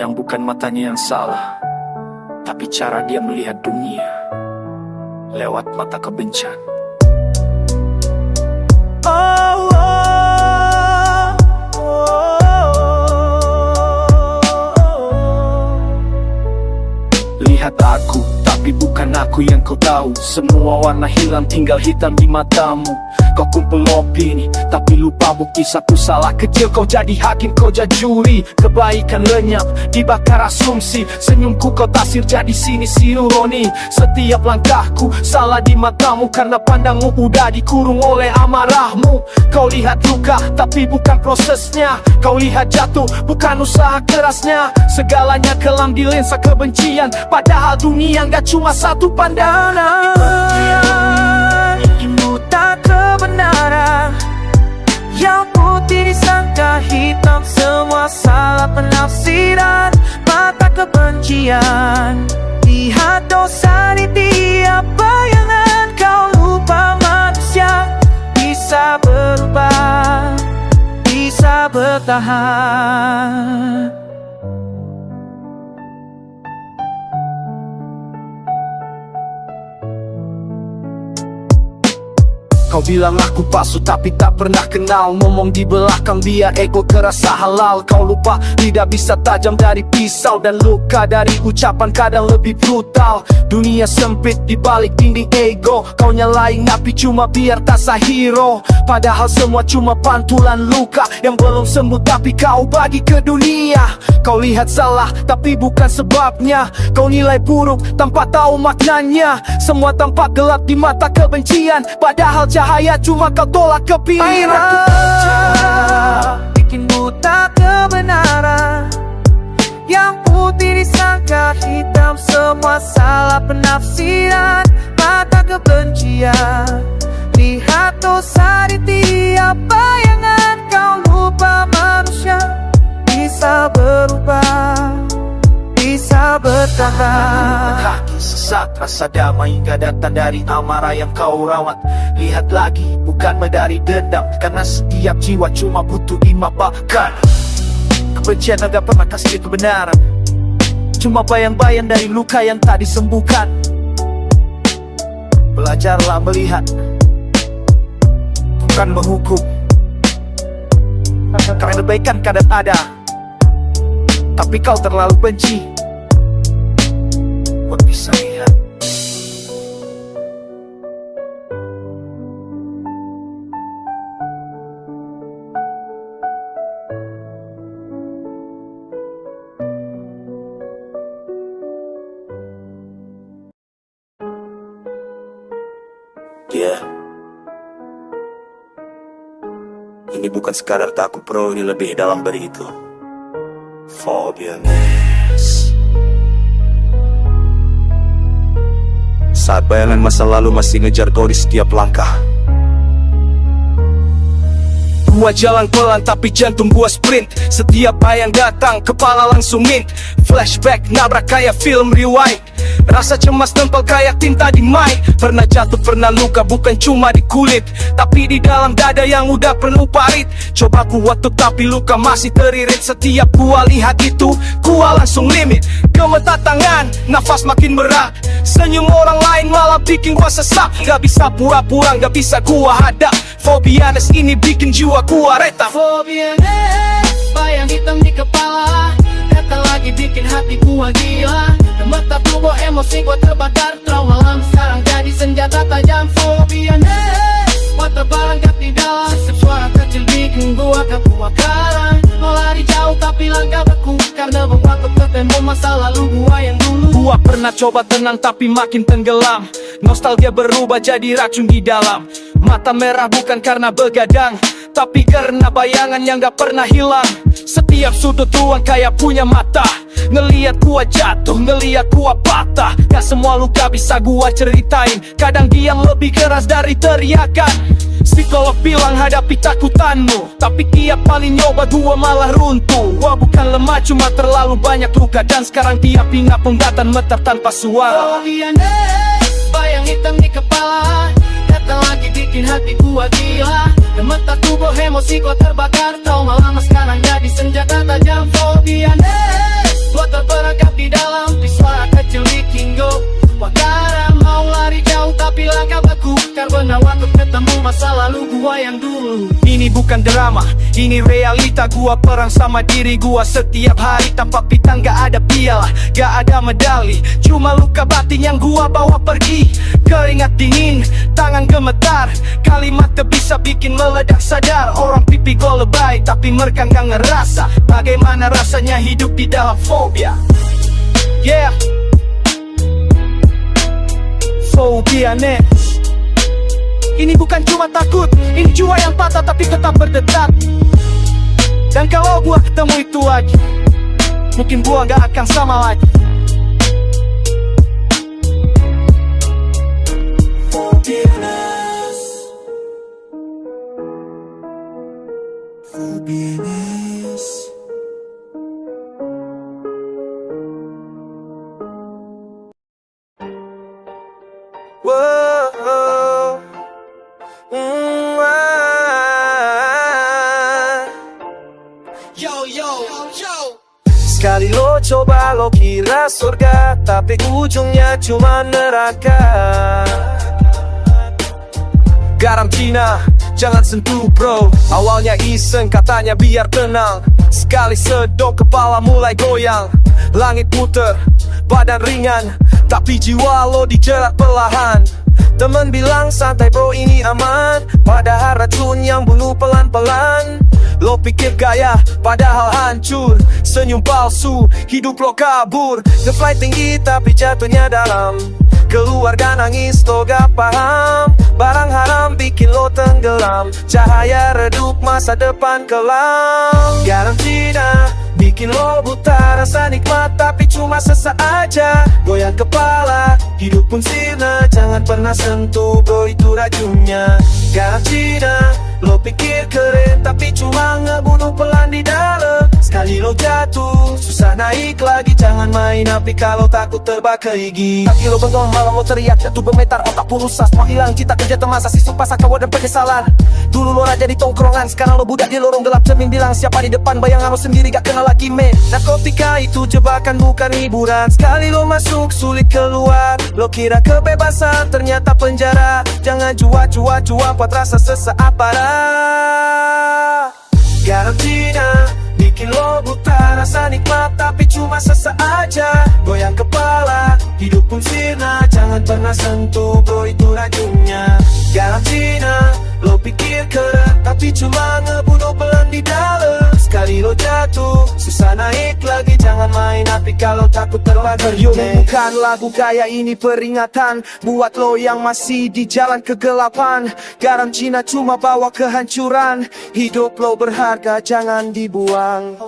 Kadang bukan matanya yang salah, tapi cara dia melihat dunia lewat mata kebencian. Lihat aku, tapi bukan aku yang kau tahu. Semua warna hilang, tinggal hitam di matamu. Kau kumpul opini, tapi lupa bukti. Satu salah kecil, kau jadi hakim, kau jadi juri. Kebaikan lenyap, dibakar asumsi. Senyumku kau tasir jadi sinisi ironi. Setiap langkahku salah di matamu, karena pandangmu udah dikurung oleh amarahmu. Kau lihat luka, tapi bukan prosesnya. Kau lihat jatuh, bukan usaha kerasnya. Segalanya kelam di lensa kebencian, padahal dunia gak cuma satu pandangan. Ingin buta kebenaran, yang putih disangka hitam. Semua salah penafsiran, mata kebencian. Lihat dosa di tiap bayangan. Kau lupa manusia bisa berubah, bisa bertahan. Kau bilang aku palsu tapi tak pernah kenal. Ngomong di belakang biar ego kerasa halal. Kau lupa tidak bisa tajam dari pisau, dan luka dari ucapan kadang lebih brutal. Dunia sempit di balik dinding ego. Kau nyalain api cuma biar tak sah hero, padahal semua cuma pantulan luka yang belum sembuh tapi kau bagi ke dunia. Kau lihat salah tapi bukan sebabnya. Kau nilai buruk tanpa tahu maknanya. Semua tampak gelap di mata kebencian, padahal cahaya cuma kau tolak kepikiran. Bikin buta kebenaran, yang putih disangka hitam. Semua salah penafsiran, mata kebencian. Lihat dosa di tiap bayangan. Kau lupa manusia bisa berubah, bisa bertahan. Kaki sesat, rasa damai gak datang dari amarah yang kau rawat. Lihat lagi, bukan medali dendam, karena setiap jiwa cuma butuh dimaafkan. Kebencian agak pernah kasih kebenaran, cuma bayang-bayang dari luka yang tak disembuhkan. Belajarlah melihat, bukan menghukum, karena kebaikan kadang ada, tapi kau terlalu benci buat bisa lihat. Ini bukan sekadar takut, bro, ini lebih dalam dari itu. Phobianess. Saat bayangan masa lalu masih ngejar kau di setiap langkah. Gua jalan pelan tapi jantung gua sprint. Setiap bayang datang kepala langsung mint. Flashback nabrak kayak film rewind. Rasa cemas tempel kayak tinta di mic. Pernah jatuh, pernah luka, bukan cuma di kulit, tapi di dalam dada yang udah penuh parit. Coba kuat tapi luka masih teririt. Setiap gua lihat itu, gua langsung limit. Gemetar tangan, nafas makin berat. Senyum orang lain malah bikin gua sesak. Gak bisa pura-pura, gak bisa gua hadap. Phobianess ini bikin jiwa gua retak. Phobianess, bayang hitam di kepala. Datang lagi bikin hati gua gila. Gemetar tubuh, emosi gua terbakar. Trauma lama sekarang jadi senjata tajam. Phobianess, mata berangkat di dalam. Setiap suara kecil bikin gua kebakaran. Mau lari jauh tapi langkah beku, karena bawa ketemu masa lalu gua yang dulu. Gua pernah coba tenang tapi makin tenggelam. Nostalgia berubah jadi racun di dalam. Mata merah bukan karena begadang, tapi karena bayangan yang gak pernah hilang. Setiap sudut ruang kayak punya mata. Ngeliat gua jatuh, ngeliat gua patah. Gak semua luka bisa gua ceritain. Kadang diam lebih keras dari teriakan. Psikolog bilang hadapi takutanmu, tapi tiap kali nyoba gua malah runtuh. Gua bukan lemah, cuma terlalu banyak luka. Dan sekarang tiap ingat penggatan meter tanpa suara. Phobianess, bayang hitam di kepala. Datang lagi bikin hati gua gila. Gemetar tubuh, emosi gua terbakar. Trauma lama sekarang jadi senjata tajam. Phobianess, Buat terperangkap di dalam suara kecil bikin go. Wakara mau lari jauh tapi langkah beku, karena waktu ketemu masa lalu gua yang dulu. Ini bukan drama, ini realita. Gua perang sama diri gua setiap hari. Tanpa bintang gak ada piala, gak ada medali, cuma luka batin yang gua bawa pergi. Keringat dingin, tangan gemetar, kalimat tak bisa bikin meledak sadar. Orang pipi gua lebay, tapi mereka gak ngerasa bagaimana rasanya hidup di dalam fobia. Yeah, fobia next. Ini bukan cuma takut, ini jiwa yang patah tapi tetap berdetak. Dan kalau gua ketemu itu lagi, mungkin gua gak akan sama lagi. Forgiveness, forgiveness. Whoa, Yo yo yo. sekali lo coba lo kira surga, tapi ujungnya cuma neraka. Garam Cina, jangan sentuh bro. Awalnya iseng katanya biar tenang, sekali sedot kepala mulai goyang. Langit muter, badan ringan, tapi jiwa lo dijerat perlahan. Temen bilang santai bro ini aman, padahal racun yang bunuh pelan-pelan. Lo pikir gaya, padahal hancur. Senyum palsu, hidup lo kabur. Nge-fly tinggi tapi jatuhnya dalam. Keluarga nangis lo gak paham. Barang haram bikin lo tenggelam. Cahaya redup masa depan kelam. Garam Cina bikin lo buta. Rasa nikmat tapi cuma sesaat aja. Goyang kepala, hidup pun sirna. Jangan pernah sentuh bro, itu racunnya. Garam Cina, lo pikir keren tapi cuma ngebunuh pelan di dalam. Sekali lo jatuh, susah naik lagi. Jangan main api kalau takut terbakar gigi. Kaki lo bengong malam lo teriak, jatuh bermetar, otak pun rusak. Semua hilang cita kerja termasa, sisuk pasang kawa dan penyesalan. Dulu lo raja di tongkrongan, sekarang lo budak di lorong gelap. Cermin bilang siapa di depan, bayangan lo sendiri gak kenal lagi men. Narkotika itu jebakan bukan hiburan. Sekali lo masuk sulit keluar. Lo kira kebebasan ternyata penjara. Jangan cuak buat rasa sesaat parah. Garam Cina bikin lo buta. Rasa nikmat tapi cuma sesaat aja. Goyang kepala, hidup pun sirna. Jangan pernah sentuh bro, itu racunnya. Garam Cina, lo pikir keren tapi cuma ngebunuh pelan di dalam. Sekali lo jatuh, susah naik lagi. Jangan main api kalau takut terbakar. Yo, bukan lagu kayak ini peringatan buat lo yang masih di jalan kegelapan. Garam Cina cuma bawa kehancuran. Hidup lo berharga, jangan dibuang.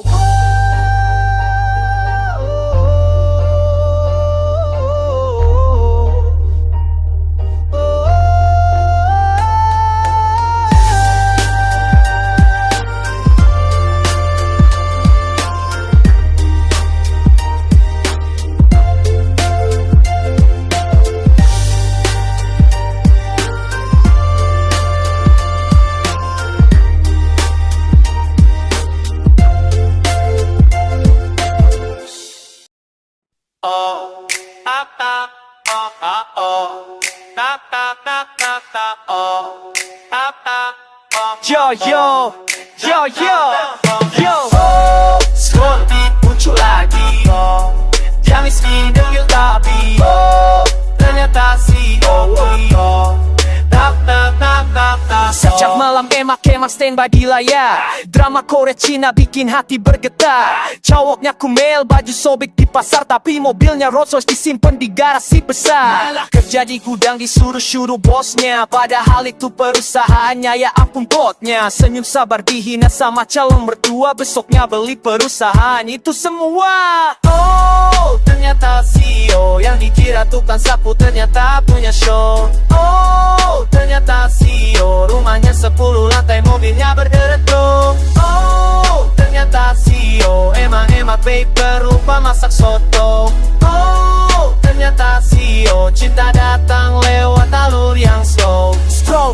Yo, Scotty muncul lagi. Yang miskin dengar tapi ternyata si setiap malam emak-emak standby di layar. Drama Korea Cina bikin hati bergetar. Cowoknya kumel, baju sobek di pasar, tapi mobilnya Rolls Royce disimpan di garasi besar. Kerja di gudang disuruh-suruh bosnya, padahal itu perusahaannya, ya ampun botnya. Senyum sabar dihina sama calon mertua, besoknya beli perusahaan itu semua. Oh, ternyata CEO yang dikira tukang sapu ternyata punya show. Oh, ternyata CEO rumahnya 10 lantai, mobilnya berderet bro. Oh, ternyata CEO emang hemat paper, lupa masak soto. Oh, ternyata CEO cinta datang lewat alur yang slow. Scroll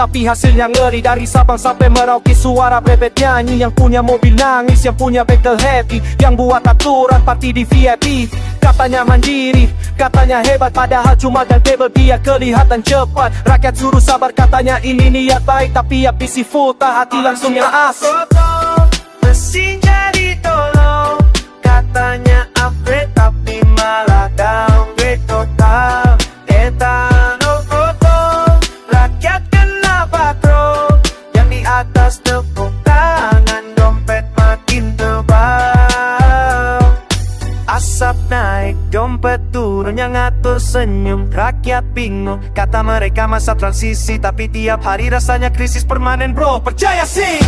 tapi hasilnya ngeri. Dari Sabang sampai Merauke suara bebet nyanyi. Yang punya mobil nangis, yang punya bengkel happy, yang buat aturan party di VIP. Katanya mandiri, katanya hebat, padahal cuma dan table dia kelihatan cepat. Rakyat suruh sabar, katanya ini niat baik, tapi ya PC full, tak hati langsung naas. Mesin jadi tolong, katanya upgrade tapi malah downgrade total. Etanol protol, rakyat kena patrol. Yang di atas tepuk tangan, dompet makin tebal. Asap naik, dompet turun, yang ngatur senyum, rakyat bingung. Kata mereka masa transisi, tapi tiap hari rasanya krisis permanen bro, percaya sih.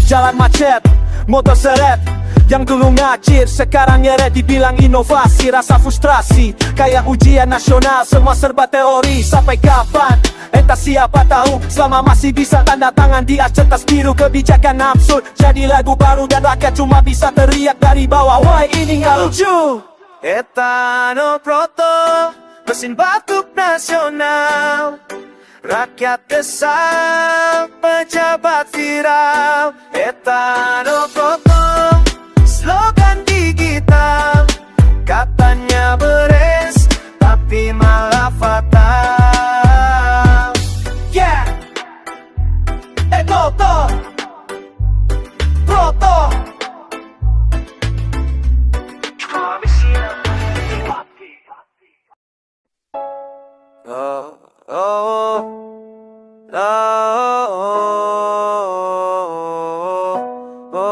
Jalan macet, motor seret, yang dulu ngacir sekarang nyeret. Dibilang inovasi, rasa frustrasi kayak ujian nasional, semua serba teori. Sampai kapan? Entah siapa tahu, selama masih bisa tanda tangan di kertas biru. Kebijakan absurd jadi lagu baru, dan rakyat cuma bisa teriak dari bawah, wah ini nggak lucu. Etanol protol, mesin batuk nasional. Rakyat kesal, pejabat viral. Etanol protol, slogan digital. Katanya beres, tapi malah fatal. Yeah, Etanol protol. Oh, oh, oh, oh, oh.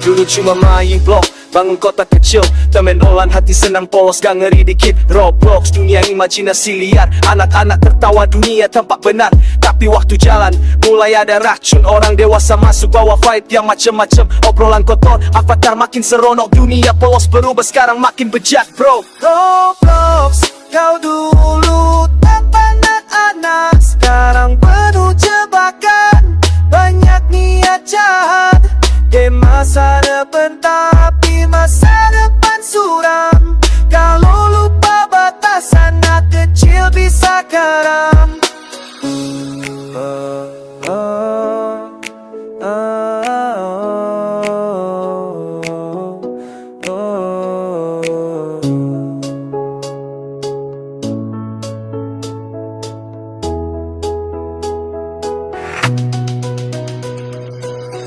Dulu cuma main blok, bangun kota kecil, temen olan hati senang polos, gak ngeri dikit. Roblox, dunia imajinasi liar, anak-anak tertawa dunia tampak benar. Tapi waktu jalan, mulai ada racun, orang dewasa masuk bawa vibe yang macem-macem. Obrolan kotor, avatar makin seronok, dunia polos berubah sekarang makin bejat bro. Roblox, kau dulu tanpa anak-anak, sekarang penuh jebakan, banyak niat jahat. Game masa depan tapi masa depan suram. Kalau lupa batasan, anak kecil bisa karam.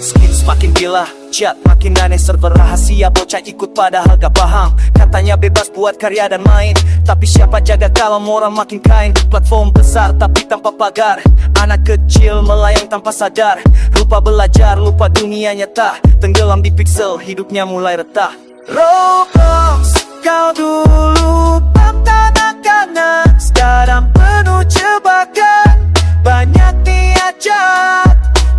Skins makin gila, chat makin aneh, server rahasia bocah ikut padahal gak paham. Katanya bebas buat karya dan main, tapi siapa jaga kalau orang makin kain. Platform besar tapi tanpa pagar, anak kecil melayang tanpa sadar. Lupa belajar, lupa dunia nyata, tenggelam di pixel, hidupnya mulai retak. Roblox, kau dulu tanpa anak-anak, sekarang penuh jebakan, banyak niat jahat.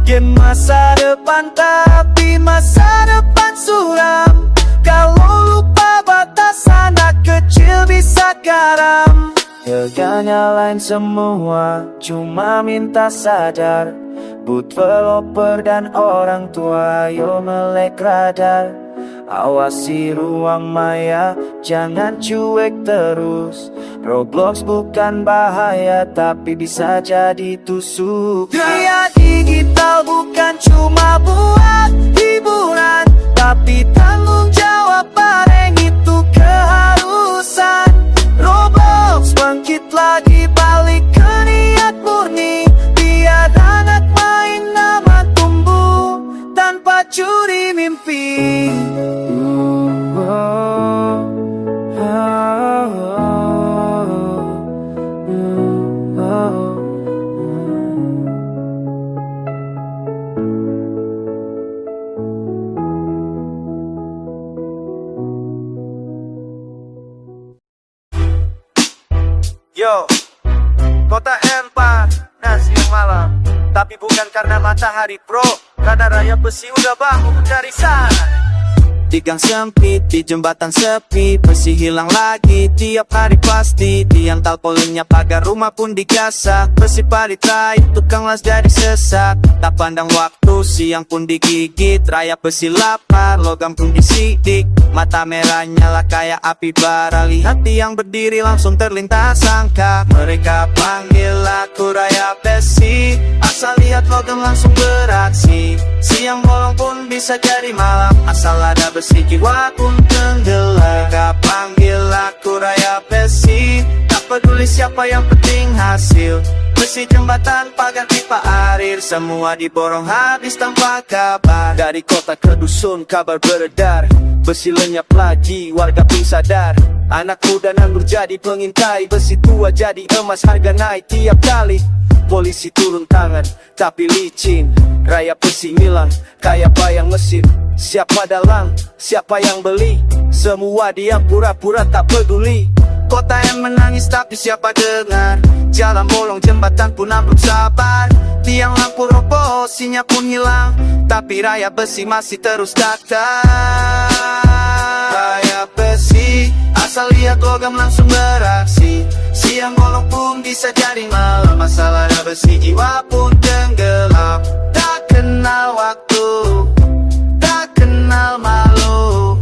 Game masa depan tapi masa depan suram. Kalau lupa batasan, anak kecil bisa garam. Harga nyalain semua, cuma minta sadar. Boot developer dan orang tua, yo melek radar. Awasi ruang maya, jangan cuek terus. Roblox bukan bahaya, tapi bisa jadi tusuk. Dunia digital bukan cuma buat hiburan, tapi tanggung jawab bareng itu keharusan. Roblox bangkit lagi, balik ke niat murni. Biar anak main nama tumbuh tanpa curi mimpi. Yo, kota Empar, nasi malam, tapi bukan karena matahari bro, karena raya besi udah bangun dari sana. di gang sempit, di jembatan sepi, besi hilang lagi tiap hari pasti. Tiang talpolinya pagar rumah pun digasak, besi parit raib, tukang las jadi sesak. Tak pandang waktu, siang pun digigit, rayap besi lapar, logam pun disidik. Mata merah nyala kayak api bara, lihat tiang berdiri langsung terlintas angka. Mereka panggil aku rayap besi, asal lihat logam langsung beraksi. Siang bolong pun bisa jadi malam, asal ada besi jiwa pun tenggelam. Mereka panggil aku rayap besi, tak peduli siapa yang penting hasil. Besi jembatan, pagar pipa air, semua diborong habis tanpa kabar. Dari kota ke dusun kabar beredar, besi lenyap lagi, warga pun sadar. Anak muda nganggur jadi pengintai, besi tua jadi emas, harga naik tiap kali. Polisi turun tangan, tapi licin. Rayap besi ngilang, kayak bayang Mesir. Siapa dalang, siapa yang beli? Semua diam pura-pura tak peduli. Kota yang menangis tapi siapa dengar? Jalan bolong, jembatan pun ambruk sabar. Tiang lampu roboh, sinyal pun hilang, tapi rayap besi masih terus datar. Rayap besi, asal lihat logam langsung beraksi. Siang bolong pun bisa jadi malam, asal ada besi jiwa pun tenggelam. Tak kenal waktu, tak kenal malu,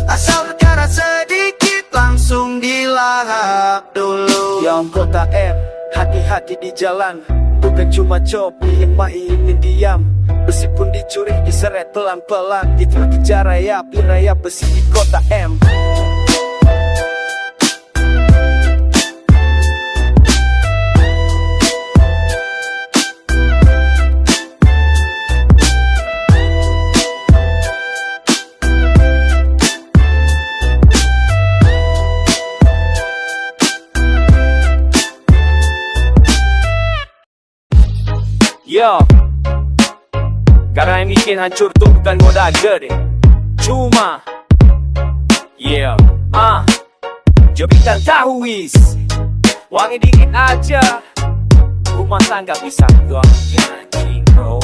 asal bergerak sedikit langsung dilahap dulu. Yang kota M, hati-hati di jalan, bukan cuma copi yang mainin diam. Besi pun dicuri, diseret pelan-pelan, itu kejar rayap besi di kota M. Yo, karena yang bikin hancur tuh bukan modal gede, cuma jepitan tahu wis, wangi dikit aja, rumah tangga bisa doang anjing bro.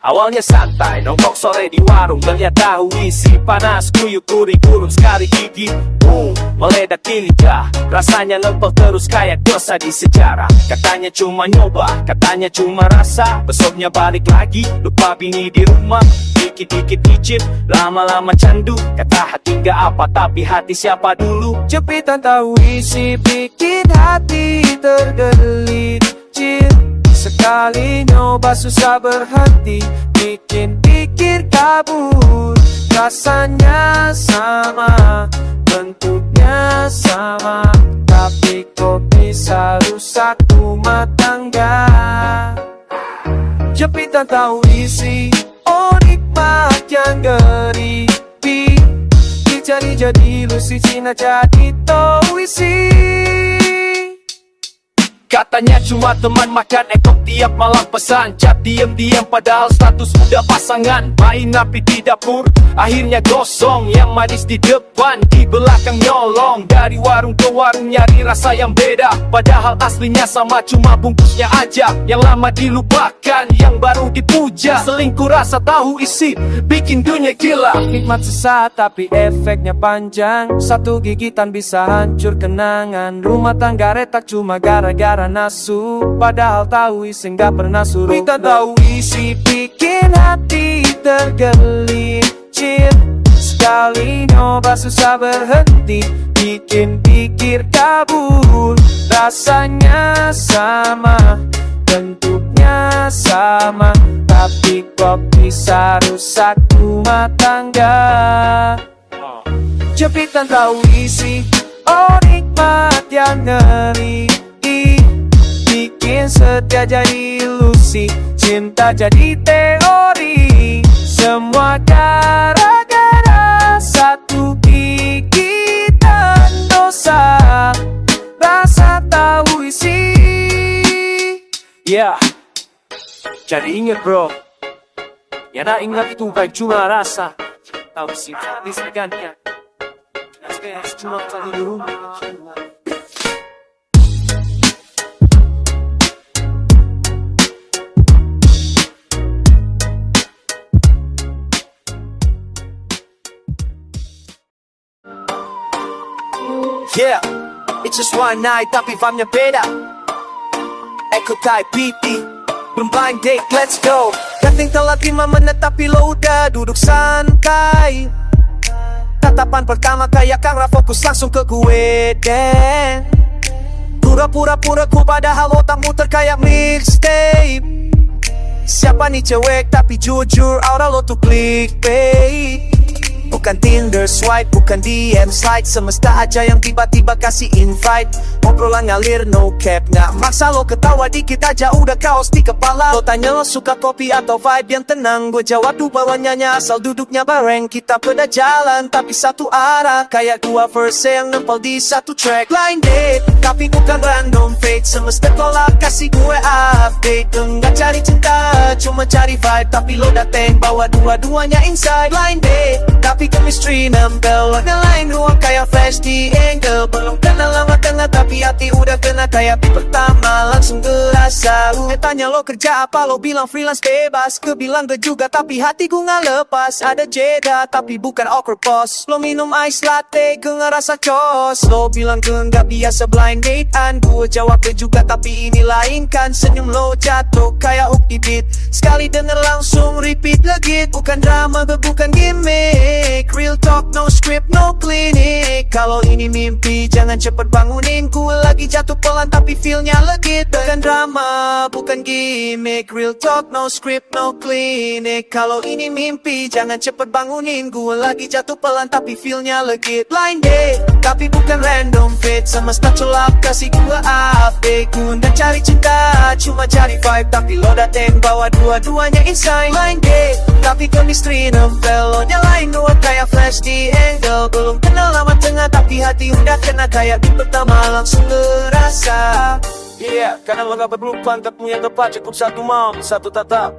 Awalnya santai, nongkrong sore di warung, melihat tahu isi panas, kuyuk kuri kurun sekali gigi, meledak di lidah, rasanya ngempel terus kayak dosa di sejarah. Katanya cuma nyoba, katanya cuma rasa, besoknya balik lagi, lupa bini di rumah, dikit-dikit icip, lama-lama candu. Kata hati gak apa, tapi hati siapa dulu? Jepitan tahu isi bikin hati tergelincir. Sekali nyoba susah berhenti, bikin pikir kabur. Rasanya sama, bentuknya sama, tapi kok bisa rusak rumah tangga. Jepitan tahu isi, oh nikmat yang geripi. Jadi lusi Cina jadi tahu isi. Katanya cuma teman makan ekok tiap malam, pesan chat diem-diem padahal status udah pasangan. Main api di dapur, akhirnya gosong. Yang manis di depan, di belakang nyolong. Dari warung ke warung nyari rasa yang beda, padahal aslinya sama, cuma bungkusnya aja yang lama dilupakan, yang baru dipuja. Selingkuh rasa tahu isi, bikin dunia gila. Nikmat sesaat tapi efeknya panjang, satu gigitan bisa hancur kenangan. Rumah tangga retak cuma gara-gara nasu, padahal tahu isi nggak pernah suruh. Kita tahu isi bikin hati tergelincir. Sekali nyoba susah berhenti, bikin pikir kabur. Rasanya sama, bentuknya sama, tapi kok bisa rusak rumah tangga. Jepitan tahu isi, oh nikmat yang ngeri. Bikin setia jadi ilusi, cinta jadi teori. Semua gara-gara satu gigitan dosa, rasa tahu isi. Jadi inget bro, yang nak ingat itu bukan cuma rasa, tahu isi hati segantian. Sekarang cuma satu di rumah. Yeah, it's just one night tapi vibe-nya beda. Echo type PT, belum blind date, let's go. Dating telat 5 menit tapi lo udah duduk santai. Tatapan pertama kayak kamera fokus langsung ke gue deh. Pura-pura cool padahal otak muter kayak mixtape. Siapa nih cewek tapi jujur aura lo tuh clickbait. Bukan Tinder swipe, bukan DM slide. Semesta aja yang tiba-tiba kasih invite. Obrolan ngalir no cap, nggak maksa lo ketawa dikit aja udah kaos di kepala. Lo tanya lo suka kopi atau vibe yang tenang, gue jawab tuh bawahnya asal duduknya bareng. Kita beda jalan tapi satu arah, kayak dua verse yang nempel di satu track. Blind date, tapi bukan random fate. Semesta tolak kasih gue update. Enggak cari cinta, cuma cari vibe. Tapi lo dateng bawa dua-duanya inside. Blind date, tapi chemistry nempel. Ngelain ruang kayak flash di angle. Belum kenal lama tengah tapi hati udah kena. Kayak beat pertama langsung gerasa. Tanya lo kerja apa, lo bilang freelance bebas. Kebilang gue juga tapi hati gue gak lepas. Ada jeda tapi bukan awkward pause. Lo minum ice latte gue ngerasa cos. Lo bilang gue gak biasa blind date-an. Gue jawab gue juga tapi ini lain kan. Senyum lo jatuh kayak hook di beat. Sekali denger langsung repeat legit. Bukan drama gue bukan gimmick. Real talk no script no clinic. Kalau ini mimpi jangan cepet bangunin. Gue lagi jatuh pelan tapi feelnya legit. Bukan drama bukan gimmick. Real talk no script no clinic. Kalau ini mimpi jangan cepet bangunin. Gue lagi jatuh pelan tapi feelnya legit. Blind date tapi bukan random fit. Semesta celak kasih gue update. Gue udah cari cinta cuma cari vibe. Tapi lo dateng bawa dua-duanya inside. Blind date tapi chemistry nempel. Lo nyalain dua kayak flash di angle. Belum kenal lama tengah tapi hati udah kena. Kayak beat pertama langsung ngerasa. Yeah, karena lo gak berpelukan ketemu yang tepat. Cukup satu malam, satu tatap.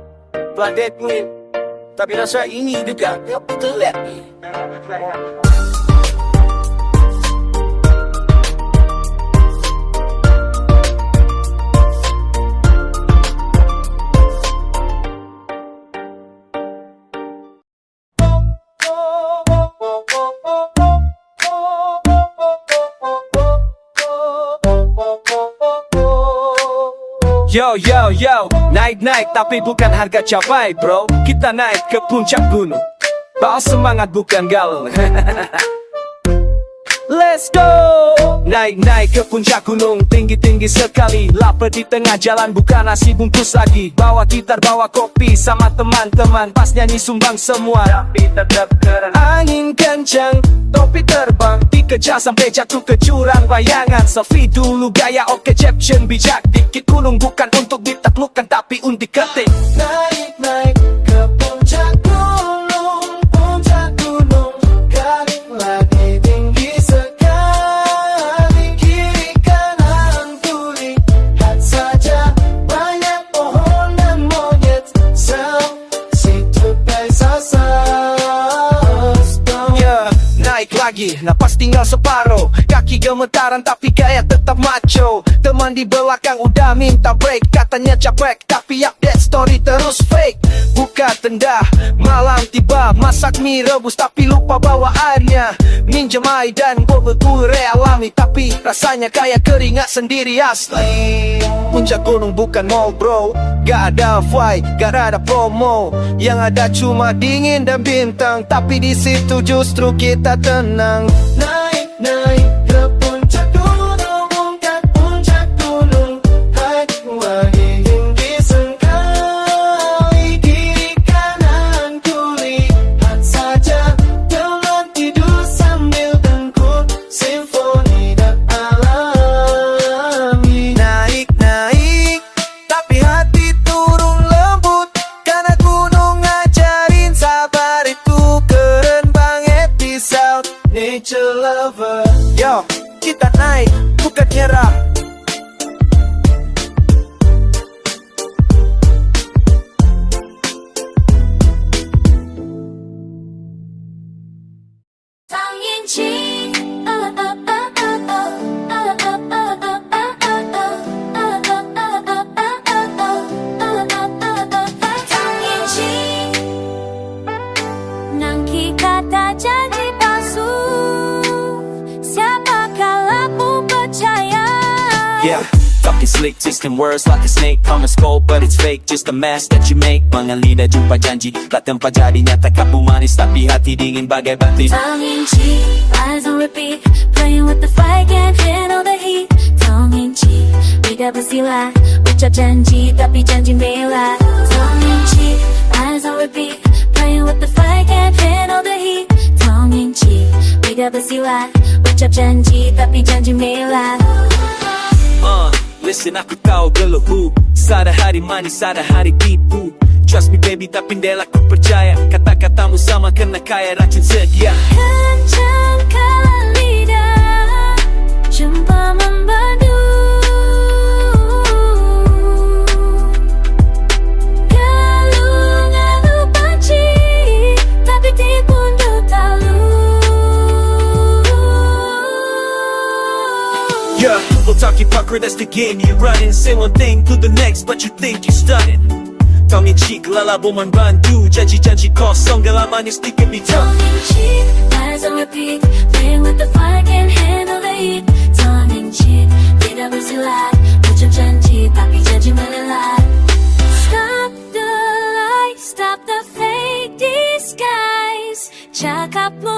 Blind date win. Tapi rasa ini dekat. Gak betul liat. Yo yo yo, naik tapi bukan harga capai bro. Kita naik ke puncak gunung, bawa semangat bukan galon. Let's go. Naik ke puncak gunung, tinggi sekali. Lapar di tengah jalan bukan nasi bungkus lagi. Bawa gitar, bawa kopi sama teman-teman. Pas nyanyi sumbang semua, tapi tetap keren. Angin kencang, topi terbang. Dikejar sampai jatuh ke jurang bayangan. Selfie dulu gaya oke caption bijak. Dikit gunung bukan untuk ditaklukkan tapi untuk ketik. Naik ke puncak gunung, garing lagi tinggi sekali. Kiri kanan ku lihat saja banyak pohon dan monyet. Situ yeah, naik lagi, napas tinggal separuh. Kaki gemetaran tapi gaya tetap macho. Teman di belakang udah minta break. Katanya capek tapi update story terus fake. Buka tenda, malam tiba. Masak mie rebus tapi lupa bawa airnya. Minjem air dan gue alami. Tapi rasanya kayak keringat sendiri asli. Puncak gunung bukan mall bro. Gak ada fight, gak ada promo. Yang ada cuma dingin dan bintang. Tapi di situ justru kita tenang. Naik ke puncak gunung, ungkat puncak gunung. Hati lagi tinggi sekali. Kiri kanan ku lihat saja. Jangan tidur sambil dengkul simfoni dan alami. Naik tapi hati turun lembut. Karena gunung ngajarin sabar itu keren banget di South Nature. Yeah, talking slick, twisting words like a snake on a skull, but it's fake, just a mask that you make. Mga lidah jumpa janji, lahat ng pajadi nyata kapumanis, tapi hati dingin bagai batu. Tongue in cheek, eyes on repeat, playing with the fire, can't handle the heat. Tongue in cheek, beda bersila, ucap janji tapi janji bela. Tongue in cheek, eyes on repeat, playing with the fire, can't handle the heat. Tongue in cheek, beda bersila, ucap janji tapi janji bela. Listen, aku tahu geluhmu, sada hari manis, sada hari tipu. Trust me baby, tapi ndela ku percaya, kata-katamu sama kena kaya racun sedia. Kencangkan lidah, jumpa membadu. Galung-galung panci, tapi tipu untuk talu. Yeah, people talking pucker, that's the game you're running. Say one thing to the next, but you think you're stunning. Tongue in cheek, lalabo man bandu, janji-janji kosong, gala manis di kebitan. Tongue in cheek, eyes on repeat, playing with the fire, can't handle the heat. Tongue in cheek, tidak bersilat, ucap janji tapi janji melelat. Stop the lies, stop the fake disguise, cakapmu